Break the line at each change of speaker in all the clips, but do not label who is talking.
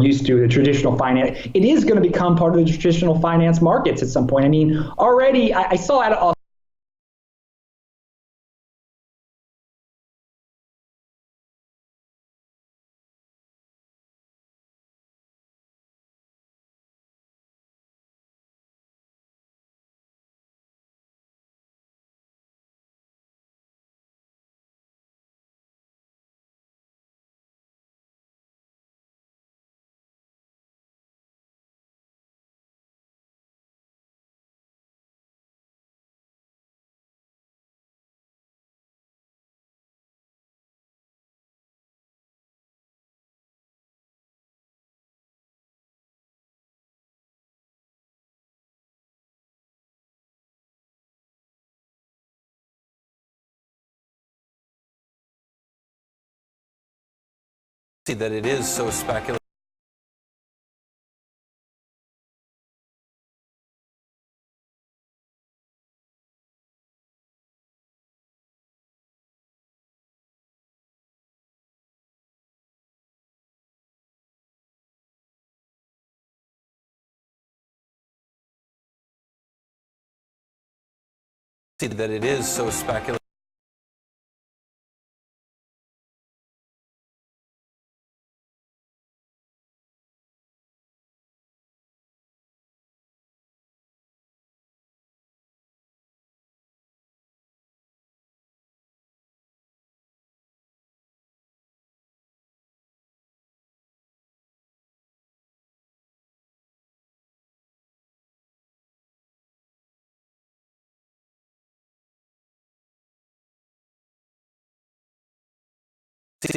used to the traditional finance. It is going to become part of the traditional finance markets at some point. I mean, already I saw at
that it is so speculative. That it is so speculative.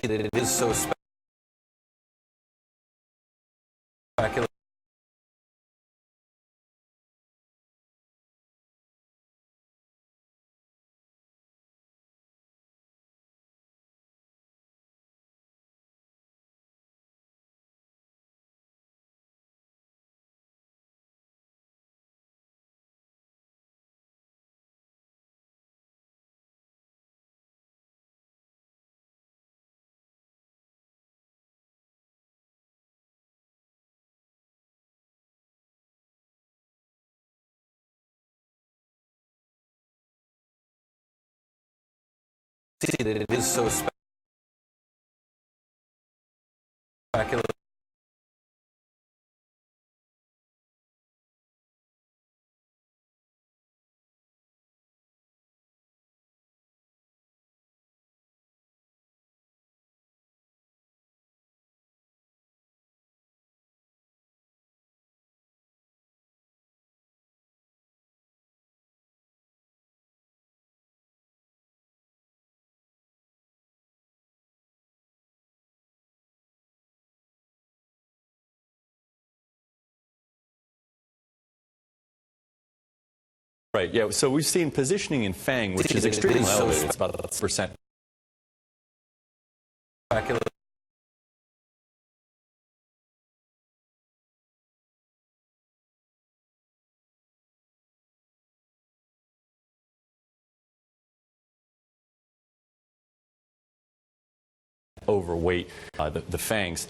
That it is so speculative. That it is so speculative.
Right, yeah, so we've seen positioning in FANG, which is extremely elevated. It's about 1%. Overweight the FANGs.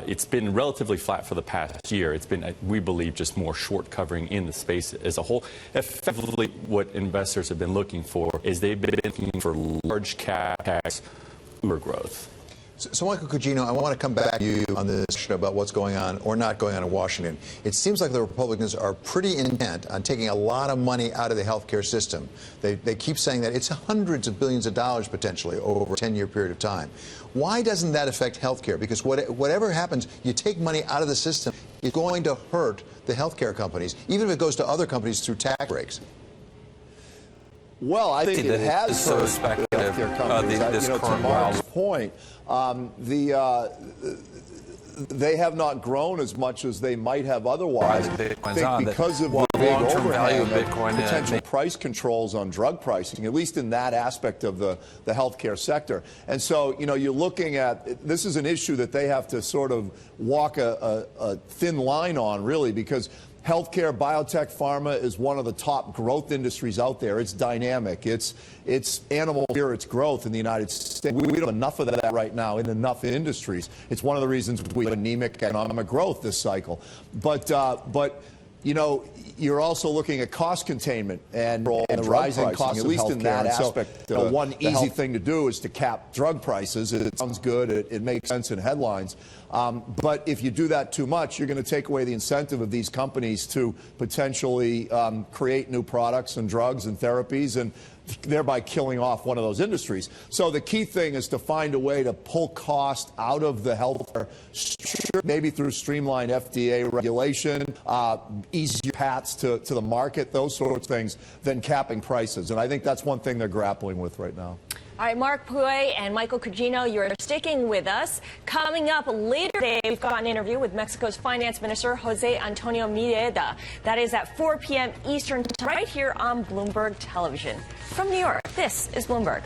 It's been relatively flat for the past year. It's been, we believe, just more short covering in the space as a whole. Effectively, what investors have been looking for is they've been looking for large capex growth.
So, Michael Cugino, I want to come back to you on this question about what's going on or not going on in Washington. It seems like the Republicans are pretty intent on taking a lot of money out of the healthcare system. They keep saying that it's hundreds of billions of dollars potentially over a 10-year period of time. Why doesn't that affect healthcare? Because whatever happens, you take money out of the system, it's going to hurt the healthcare companies, even if it goes to other companies through tax breaks.
Well, I think it has hurt the healthcare companies. To Mark's point, they have not grown as much as they might have otherwise. I think because of the big overhang of potential price controls on drug pricing, at least in that aspect of the healthcare sector. And so, you're looking at, this is an issue that they have to sort of walk a thin line on, really, because healthcare, biotech, pharma is one of the top growth industries out there. It's dynamic. It's animal spirits growth in the United States. We don't have enough of that right now in enough industries. It's one of the reasons we have anemic economic growth this cycle. But you know, you're also looking at cost containment and the rising costs, at least in that aspect. So, one easy thing to do is to cap drug prices. It sounds good. It makes sense in headlines. But if you do that too much, you're going to take away the incentive of these companies to potentially create new products and drugs and therapies, and thereby killing off one of those industries. So the key thing is to find a way to pull cost out of the healthcare structure, maybe through streamlined FDA regulation, easier paths to the market, those sorts of things, than capping prices. And I think that's one thing they're grappling with right now.
All right, Mark Puey and Michael Cugino, you're sticking with us. Coming up later today, we've got an interview with Mexico's Finance Minister, Jose Antonio Mireda. That is at 4 p.m. Eastern time, right here on Bloomberg Television. From New York, this is Bloomberg.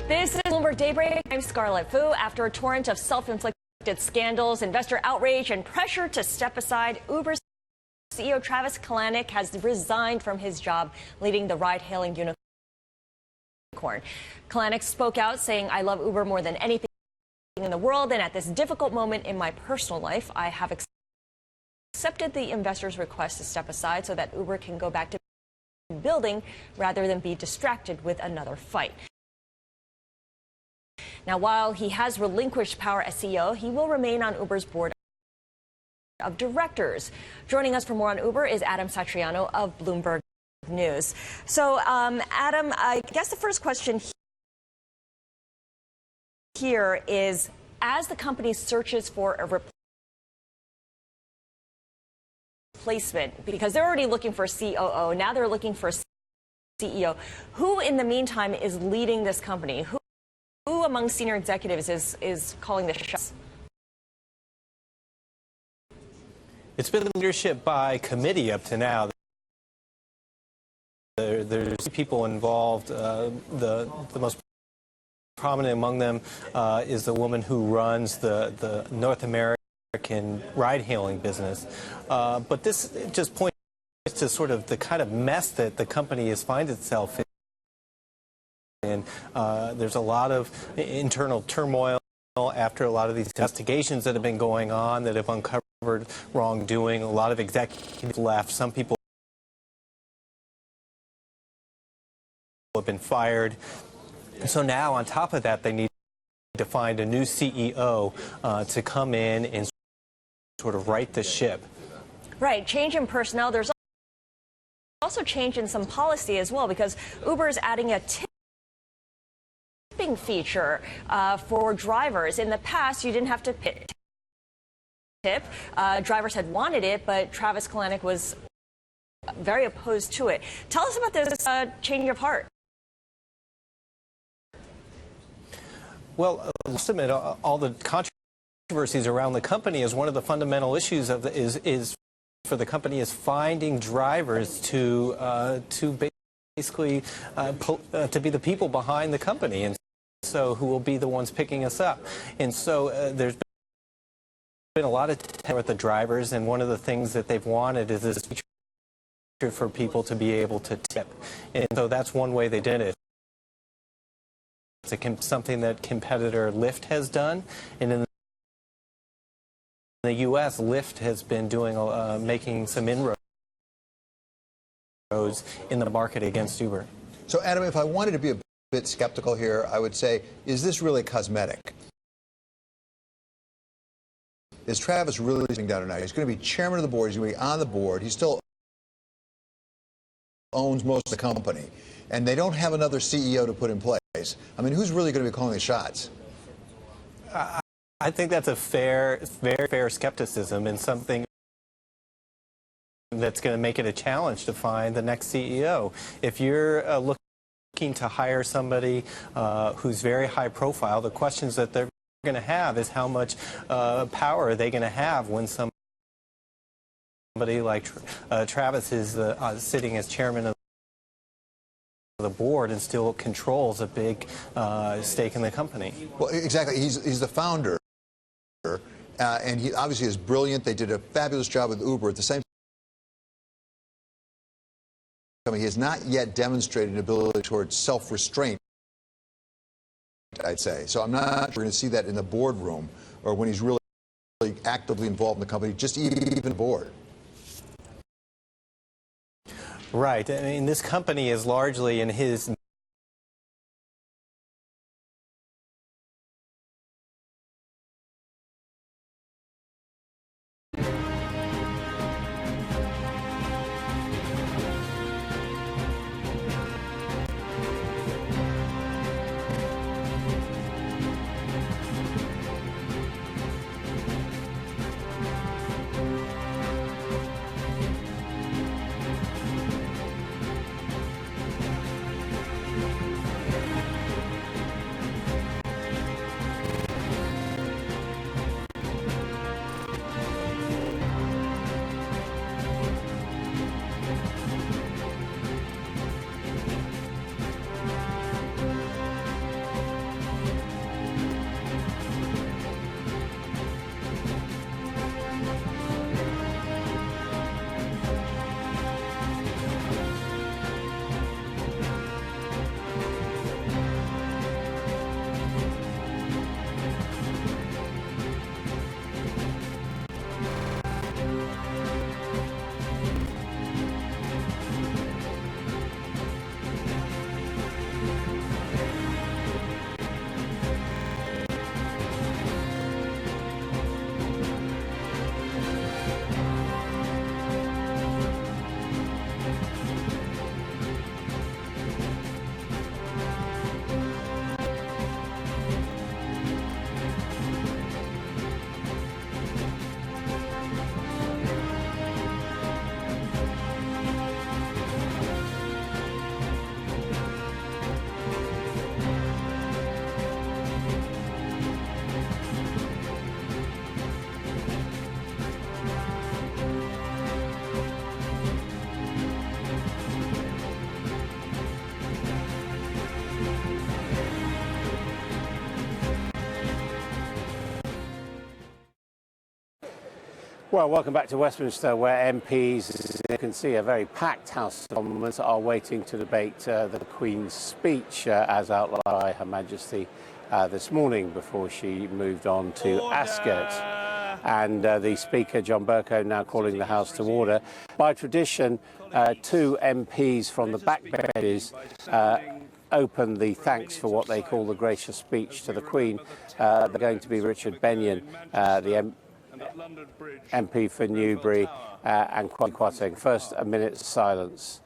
This is Bloomberg Daybreak. I'm Scarlett Fu. After a torrent of self-inflicted scandals, investor outrage, and pressure to step aside, Uber's CEO Travis Kalanick has resigned from his job leading the ride-hailing unicorn. Kalanick spoke out saying, "I love Uber more than anything in the world, and at this difficult moment in my personal life, I have accepted the investors' request to step aside so that Uber can go back to building rather than be distracted with another fight." Now, while he has relinquished power as CEO, he will remain on Uber's board of directors. Joining us for more on Uber is Adam Satriano of Bloomberg News. So, Adam, I guess the first question here is, as the company searches for a replacement, because they're already looking for a COO, now they're looking for a CEO, who in the meantime is leading this company? Who among senior executives is calling the shots?
It's been leadership by committee up to now. There's people involved. The most prominent among them is the woman who runs the North American ride-hailing business. But this just points to sort of the kind of mess that the company finds itself in. And there's a lot of internal turmoil after a lot of these investigations that have been going on that have uncovered wrongdoing. A lot of executives left. Some people have been fired. So now, on top of that, they need to find a new CEO to come in and sort of right the ship.
Right, change in personnel. There's also change in some policy as well, because Uber is adding a tipping feature for drivers. In the past, you didn't have to tip. Drivers had wanted it, but Travis Kalanick was very opposed to it. Tell us about this change of heart.
Well, let's admit, all the controversies around the company is one of the fundamental issues of is for the company is finding drivers to basically to be the people behind the company, and so who will be the ones picking us up. And so there's been a lot of tension with the drivers, and one of the things that they've wanted is this feature for people to be able to tip, and so that's one way they did it. It's something that competitor Lyft has done, and in the U.S., Lyft has been doing making some inroads in the market against Uber.
So, Adam, if I wanted to be a bit skeptical here, I would say, is this really cosmetic? Is Travis really sitting down tonight? He's going to be chairman of the board. He's going to be on the board. He still owns most of the company, and they don't have another CEO to put in place. I mean, who's really going to be calling the shots?
I think that's a very fair skepticism, and something that's going to make it a challenge to find the next CEO. If you're looking to hire somebody who's very high profile, the questions that they're going to have is how much power are they going to have when somebody like Travis is sitting as chairman of the board and still controls a big stake in the company.
Well, exactly. He's the founder, and he obviously is brilliant. They did a fabulous job with Uber. At the same time, he has not yet demonstrated an ability towards self-restraint, I'd say. So I'm not sure we're going to see that in the boardroom or when he's really actively involved in the company, just even the board.
Right. I mean, this company is largely in his
Well, welcome back to Westminster, where MPs, as you can see, a very packed House of Commons are waiting to debate the Queen's speech as outlined by Her Majesty this morning before she moved on to Ascot. And the Speaker, John Bercow, now calling the House to order. By tradition, two MPs from the backbenches open the thanks for what they call the gracious speech to the Queen. They're going to be Richard Benyon, the MP for Newbury, and Quatting. First, a minute's silence.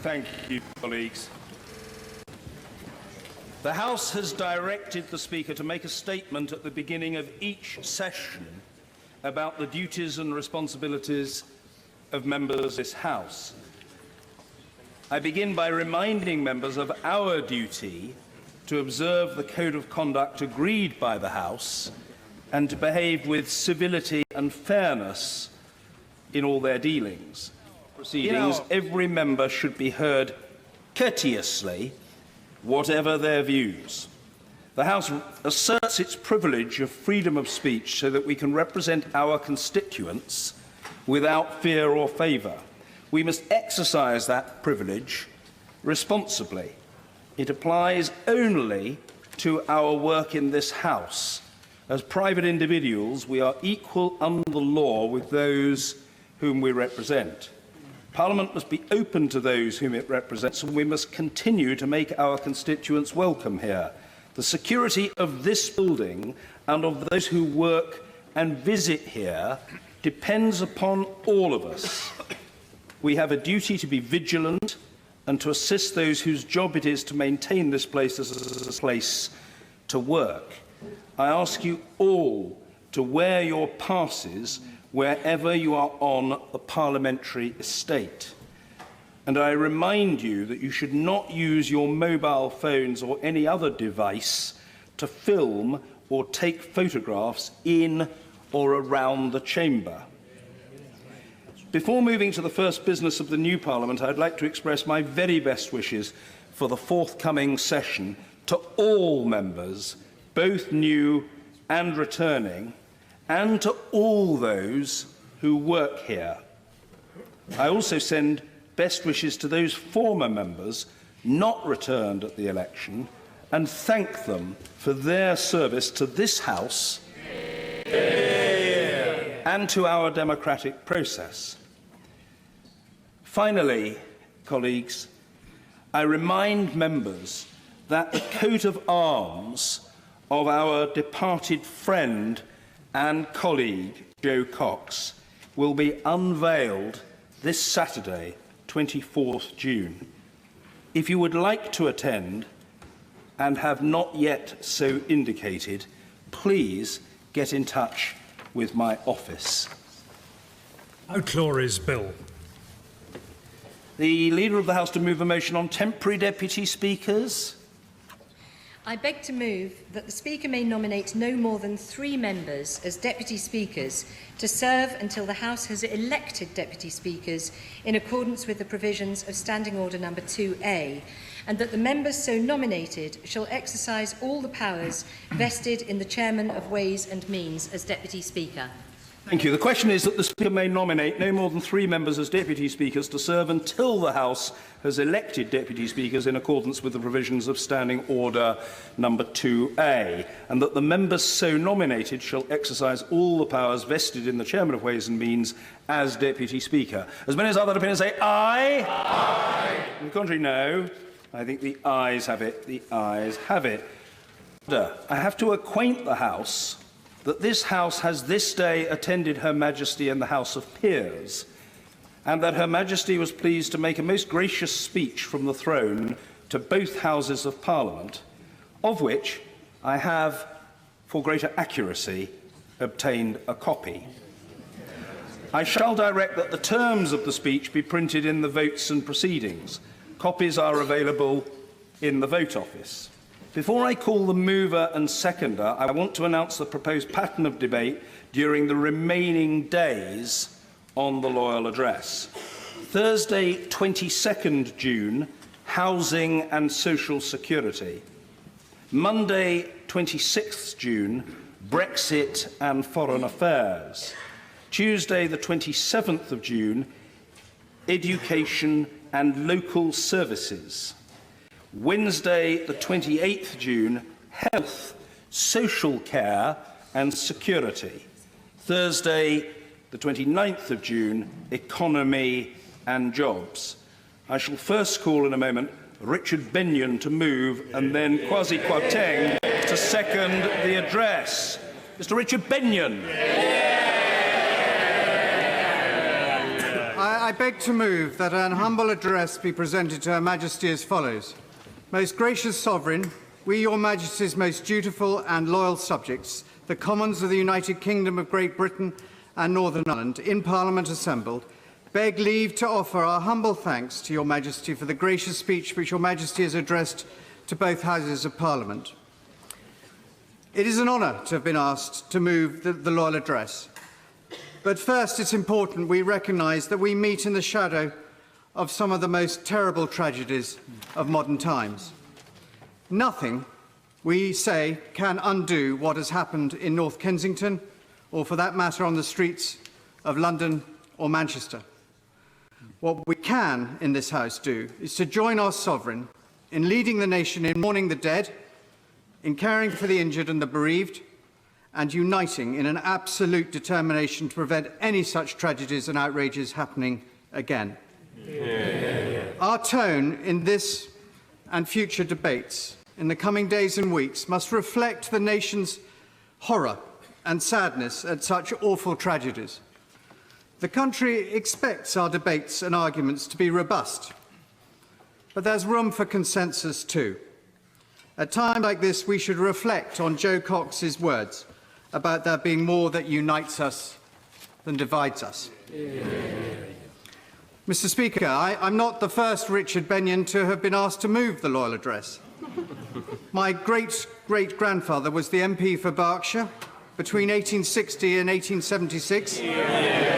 Thank you, colleagues. The House has directed the Speaker to make a statement at the beginning of each session about the duties and responsibilities of members of this House. I begin by reminding members of our duty to observe the code of conduct agreed by the House and to behave with civility and fairness in all their dealings. Proceedings, every member should be heard courteously, whatever their views. The House asserts its privilege of freedom of speech so that we can represent our constituents without fear or favour. We must exercise that privilege responsibly. It applies only to our work in this House. As private individuals, we are equal under the law with those whom we represent. Parliament must be open to those whom it represents, and we must continue to make our constituents welcome here. The security of this building and of those who work and visit here depends upon all of us. We have a duty to be vigilant and to assist those whose job it is to maintain this place as a place to work. I ask you all to wear your passes wherever you are on the parliamentary estate. And I remind you that you should not use your mobile phones or any other device to film or take photographs in or around the chamber. Before moving to the first business of the new Parliament, I'd like to express my very best wishes for the forthcoming session to all members, both new and returning, and to all those who work here. I also send best wishes to those former members not returned at the election and thank them for their service to this House and to our democratic process. Finally, colleagues, I remind members that the coat of arms of our departed friend and colleague, Joe Cox, will be unveiled this Saturday, 24th June. If you would like to attend and have not yet so indicated, please get in touch with my office.
Outlawry's bill.
The Leader of the House to move a motion on temporary deputy speakers.
I beg to move that the Speaker may nominate no more than 3 members as Deputy Speakers to serve until the House has elected Deputy Speakers in accordance with the provisions of Standing Order Number 2A, and that the members so nominated shall exercise all the powers vested in the Chairman of Ways and Means as Deputy Speaker.
Thank you. The question is that the Speaker may nominate no more than 3 members as Deputy Speakers to serve until the House has elected Deputy Speakers in accordance with the provisions of Standing Order Number 2A, and that the members so nominated shall exercise all the powers vested in the Chairman of Ways and Means as Deputy Speaker. As many as other opinions say aye. Aye. On the contrary, no. I think the ayes have it. The ayes have it. I have to acquaint the House that this House has this day attended Her Majesty in the House of Peers, and that Her Majesty was pleased to make a most gracious speech from the throne to both Houses of Parliament, of which I have, for greater accuracy, obtained a copy. I shall direct that the terms of the speech be printed in the votes and proceedings. Copies are available in the vote office. Before I call the mover and seconder, I want to announce the proposed pattern of debate during the remaining days on the Loyal Address. Thursday, 22nd June, Housing and Social Security. Monday, 26th June, Brexit and Foreign Affairs. Tuesday, the 27th of June, Education and Local Services. Wednesday, the 28th June, Health, Social Care and Security. Thursday, the 29th of June, Economy and Jobs. I shall first call in a moment Richard Benyon to move and then Kwasi Kwarteng to second the address. Mr. Richard Benyon.
I beg to move that an humble address be presented to Her Majesty as follows. Most gracious Sovereign, we, Your Majesty's most dutiful and loyal subjects, the Commons of the United Kingdom of Great Britain and Northern Ireland, in Parliament assembled, beg leave to offer our humble thanks to Your Majesty for the gracious speech which Your Majesty has addressed to both Houses of Parliament. It is an honour to have been asked to move the Loyal Address. But first, it's important we recognise that we meet in the shadow of some of the most terrible tragedies of modern times. Nothing, we say, can undo what has happened in North Kensington, or for that matter on the streets of London or Manchester. What we can in this House do is to join our Sovereign in leading the nation in mourning the dead, in caring for the injured and the bereaved, and uniting in an absolute determination to prevent any such tragedies and outrages happening again. Yeah. Our tone in this and future debates in the coming days and weeks must reflect the nation's horror and sadness at such awful tragedies. The country expects our debates and arguments to be robust, but there's room for consensus too. At times like this, we should reflect on Joe Cox's words about there being more that unites us than divides us. Yeah. Mr. Speaker, I'm not the first Richard Benyon to have been asked to move the Loyal Address. My great-great-grandfather was the MP for Berkshire between 1860 and 1876. Yeah.